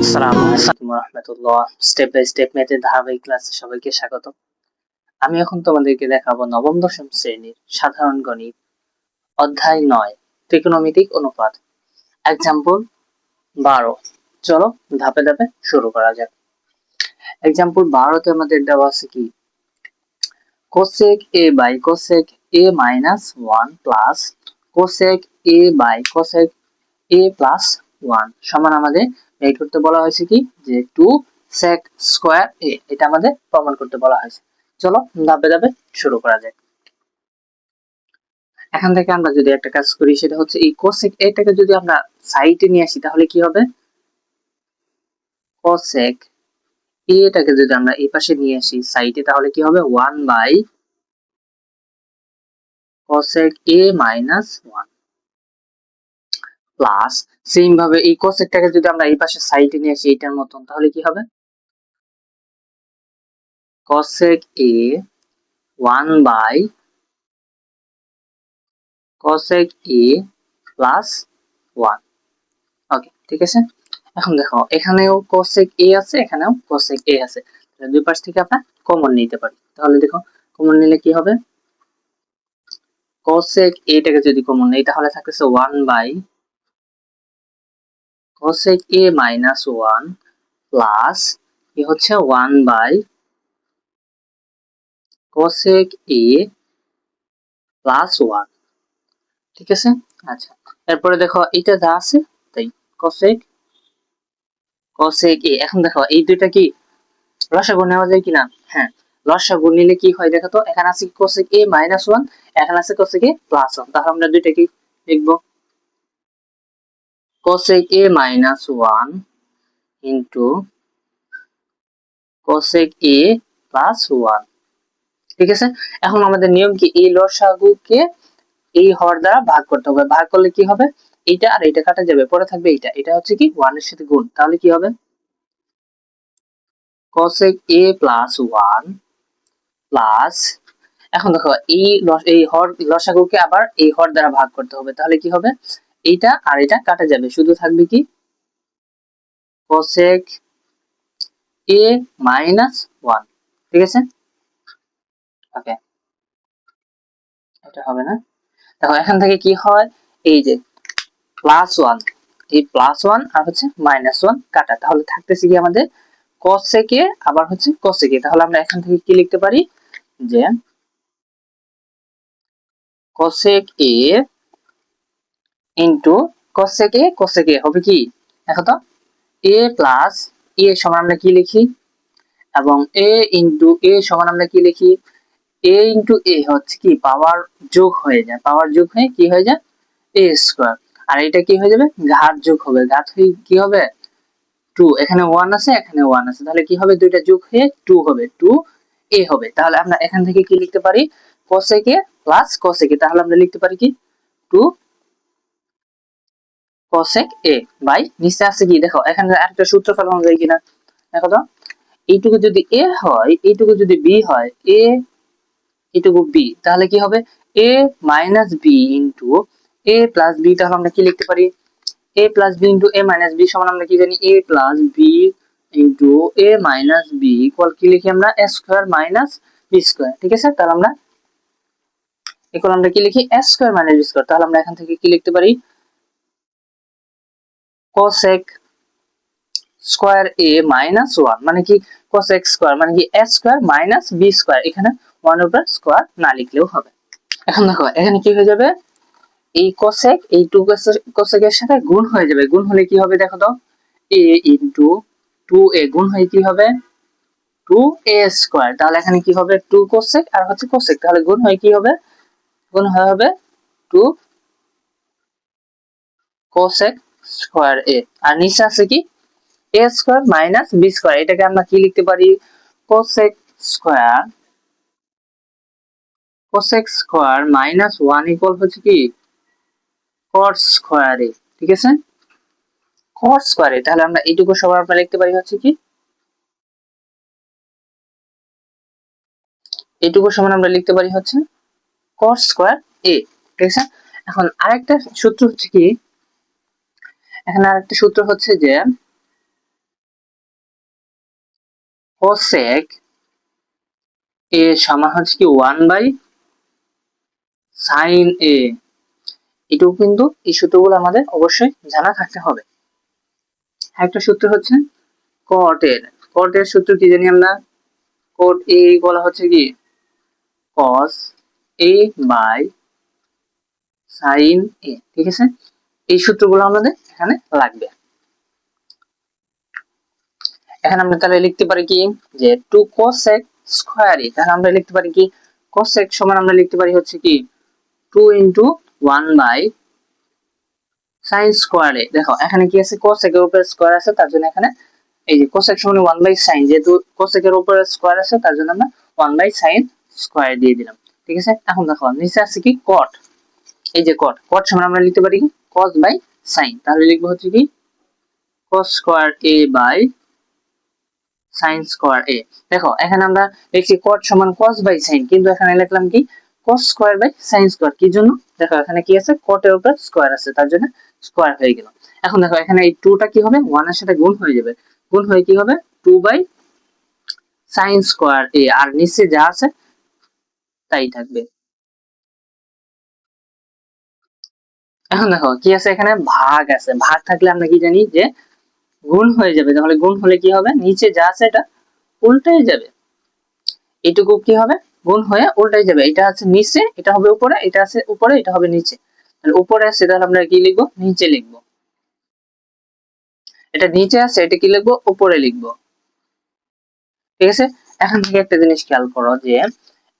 আসসালামু আলাইকুম রাহমাতুল্লাহ। স্টেপ বাই স্টেপ ম্যাথের ধারাবাহিক ক্লাসে সবাইকে স্বাগত। আমি এখন তোমাদেরকে দেখাবো নবম দশম শ্রেণীর সাধারণ গণিত অধ্যায় 9 ত্রিকোণমিতিক অনুপাত এক্সাম্পল 12। চলো ধাপে ধাপে শুরু করা যাক। এক্সাম্পল 12 তে আমাদের দেওয়া আছে কি cosec a by cosec a minus 1 plus cosec a by cosec a plus 1 সমান আমাদের বের করতে বলা হয়েছে কি যে 2 sec স্কয়ার a, এটা আমাদের প্রমাণ করতে বলা হয়েছে। চলো ধাপে ধাপে শুরু করা যাক। এখান থেকে আমরা যদি একটা কাজ করি সেটা হচ্ছে এই cosec a টাকে যদি আমরা সাইডে নিয়ে আসি তাহলে কি হবে, cosec a টাকে যদি আমরা এই পাশে নিয়ে আসি সাইডে তাহলে কি হবে 1 by cosec a minus 1 plus same ভাবে এই cosec টাকে যদি আমরা এই পাশে সাইডে নিয়ে আসি এটার মতন তাহলে কি হবে cosec a 1 by cosec a plus 1। ওকে, ঠিক আছে। এখন দেখো এখানেও cosec a আছে, এখানেও cosec a আছে, দুই পাশ থেকে আমরা কমন নিতে পারি। তাহলে দেখো কমন নিলে কি হবে, cosec a টাকে যদি কমন নেই তাহলে থাকতেছে 1 by cosec a minus 1 plus কি হচ্ছে 1 বাই cosec a প্লাস 1। ঠিক আছে, আচ্ছা এরপরে দেখো এটা যা আছে তাই cosec a। এখন দেখো এই দুইটা কি লসাগু নেওয়া যায় কিনা, হ্যাঁ লসাগু নিলে কি হয় দেখো তো, এখানে আছে cosec a minus 1, এখানে আছে cosec a plus 1, তাহলে আমরা দুইটা কি লিখবো cosec a minus 1 into cosec a plus 1। ঠিক আছে, এখন আমাদের নিয়ম কি এই লসাগুকে এই হর দ্বারা ভাগ করতে হবে, ভাগ করলে কি হবে এইটা আর এইটা কাটা যাবে, পরে থাকবে এইটা, এটা হচ্ছে কি 1 এর সাথে গুণ, তাহলে কি হবে cosec a plus 1 প্লাস, এখন দেখো এই হর লসাগুকে আবার এই হর দ্বারা ভাগ করতে হবে, তাহলে কি হবে এইটা আর এটা কাটা যাবে, শুধু থাকবে কি cosec a minus 1। ঠিক আছে, ওকে এটা হবে না। দেখো এখান থেকে কি হয়, এই যে প্লাস 1, এই প্লাস 1 আর হচ্ছে মাইনাস 1 কাটা, তাহলে থাকতেছে কি আমাদের cosec a আবার হচ্ছে cosec a। তাহলে আমরা এখান থেকে কি লিখতে পারি যে cosec a into cosec a হবে কি, দেখো তো a প্লাস a সমান আমরা কি লিখি, এবং a ইন্টু a সমান আমরা কি লিখি, a ইন্টু a হচ্ছে কি পাওয়ার যোগ হয়ে যায়, পাওয়ার যোগ হয়ে কি হয়ে যায় a স্কয়ার, আর এটা কি হয়ে যাবে ঘাত যোগ হবে, ঘাত হয়ে কি হবে 2, এখানে 1 আছে এখানে 1 আছে, তাহলে কি হবে দুইটা যোগ হয়ে 2 হবে, 2 a হবে। তাহলে আমরা এখান থেকে কি লিখতে পারি cosec a plus cosec a, তাহলে আমরা লিখতে পারি কি 2 cosec a বাই নিচে আছে কি দেখো এখানে একটা সূত্র ফেলানো যায় কিনা, দেখো তো এইটুকু যদি a হয় এইটুকু যদি b হয়, a এইটুকু b, তাহলে কি হবে a minus b into a plus b, তাহলে আমরা কি লিখতে পারি a plus b into a minus b সমান আমরা কি জানি a plus b into a minus b equal কি লিখি আমরা a square minus b square. ঠিক আছে, তাহলে আমরা এখন আমরা কি লিখি a square minus b square, তাহলে আমরা এখান থেকে কি লিখতে পারি cosec স্কয়ার a মাইনাস 1 মানে কি cosec স্কয়ার মানে কি a square minus b square, এখানে 1 উপর স্কয়ার না লিখলেও হবে। এখন দেখো এখানে কি হয়ে যাবে এই cosec এই 2 cosec এর সাথে গুণ হয়ে যাবে, গুণ হলে কি হবে দেখো তো a ইনটু 2a গুণ হয়ে কি হবে 2a স্কয়ার, তাহলে এখানে কি হবে 2 cosec আর হচ্ছে cosec, তাহলে গুণ হয়ে কি হবে গুণ হয়ে হবে 2 cosec স্কয়ার a, আর নিচে আছে কি a square minus b square, এটাকে আমরা কি লিখতে পারি cosec স্কয়ার মাইনাস 1 ইকুয়াল হচ্ছে কি cot স্কয়ার a। ঠিক আছে, cot স্কয়ার a, তাহলে আমরা এইটুকু সবার আমরা লিখতে পারি হচ্ছে কি এইটুকু সমান আমরা লিখতে পারি হচ্ছে cot স্কয়ার a। ঠিক আছে, এখন আরেকটা সূত্র হচ্ছে কি, এখানে আরেকটা সূত্র হচ্ছে যে কোসেক এ সমান হচ্ছে কি 1/sin a। এটুকু কিন্তু এই সূত্রগুলো আমাদের অবশ্যই জানা থাকতে হবে। একটা সূত্র হচ্ছে কট এর সূত্র কি জানি আমরা, কট এ বলা হচ্ছে কি cos a by sin a। ঠিক আছে, এই সূত্রগুলো আমাদের এখানে লাগবে। এখানে আমরা তাহলে লিখতে পারি কি যে 2 cosec স্কয়ার a, তাহলে আমরা লিখতে পারি কি cosec সমান আমরা লিখতে পারি হচ্ছে কি 2 into 1/sin স্কয়ার a। দেখো এখানে কি আছে, cosec এর উপরে স্কয়ার আছে, তার জন্য এখানে এই যে cosec সমান 1/sin, যেহেতু cosec এর উপরে স্কয়ার আছে তার জন্য আমরা 1/sin স্কয়ার দিয়ে দিলাম। ঠিক আছে, এখন দেখো নিচে আছে কি cot, এই যে cot সমান আমরা লিখতে পারি কি cos বাই sin, তাহলে লিখবো হচ্ছে কি cos square a by sin square a। দেখো এখানে আমরা লিখছি cot সমান cos বাই sin, কিন্তু এখানে লিখলাম কি cos square by sin square. কি জন্য, দেখো এখানে কি আছে cot এর উপর স্কয়ার আছে, তার জন্য স্কয়ার হয়ে গেল। এখন দেখো এখানে এই 2 টা কি হবে 1 এর সাথে গুণ হয়ে যাবে, গুণ হয়ে কি হবে 2/sin স্কয়ার a, আর নিচে যা আছে তাই থাকবে। এখন দেখো কি আছে, এখানে ভাগ আছে, ভাগ থাকলে আমরা কি জানি যে গুণ হয়ে যাবে, তাহলে গুণ হলে কি হবে নিচে যা আছে এটা উল্টে যাবে, এইটুকু কি হবে গুণ হয়ে উল্টাই যাবে, এটা আছে নিচে এটা হবে উপরে, এটা আছে উপরে এটা হবে নিচে, তাহলে উপরে আছে তাহলে আমরা কি লিখবো নিচে লিখবো, এটা নিচে আছে এটা কি লিখবো উপরে লিখবো। ঠিক আছে, এখন থেকে একটা জিনিস খেয়াল করো যে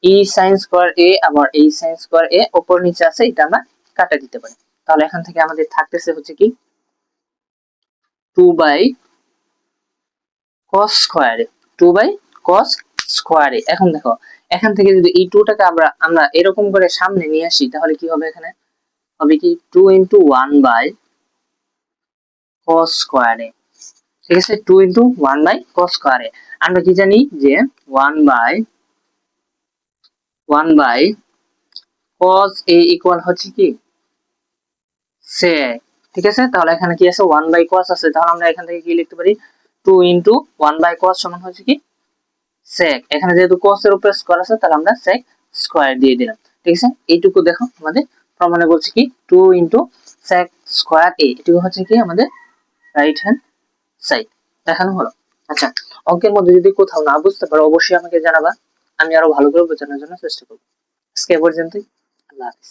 ই sin স্কয়ার a আবার এই sin স্কয়ার a উপর নিচে আছে, এটা আমরা কাটা দিতে পারি। তাহলে এখান থেকে আমাদের থাকতেছে হচ্ছে কি 2/cos square a, 2/cos square a। এখন দেখো এখান থেকে যদি এই 2 টাকে আমরা এরকম করে সামনে নিয়ে আসি তাহলে কি হবে, এখানে হবে কি 2 into 1/cos স্কয়ার a। ঠিক আছে, 2 into 1/cos স্কয়ার a। আমরা কি জানি যে 1/cos a ইকুয়াল হচ্ছে কি sec। ঠিক আছে, তাহলে এখানে কি আছে 1/cos আছে, তাহলে আমরা এখান থেকে কি লিখতে পারি 2 into 1/cos সমান হচ্ছে কি sec। এখানে যেহেতু cos এর উপর স্কয়ার আছে তাহলে আমরা sec স্কয়ার দিয়ে দিলাম। ঠিক আছে, এইটুকু দেখো আমাদের প্রমাণে বলছে কি 2 into sec স্কয়ার a, এটুকু হচ্ছে কি আমাদের রাইট হ্যান্ড সাইড দেখানো হলো। আচ্ছা, অঙ্কের মধ্যে যদি কোথাও না বুঝতে পারো অবশ্যই আমাকে জানাবা, আমি আরো ভালো করে বোঝানোর জন্য চেষ্টা করবো। আজকে এ পর্যন্তই, আল্লাহ হাফেজ।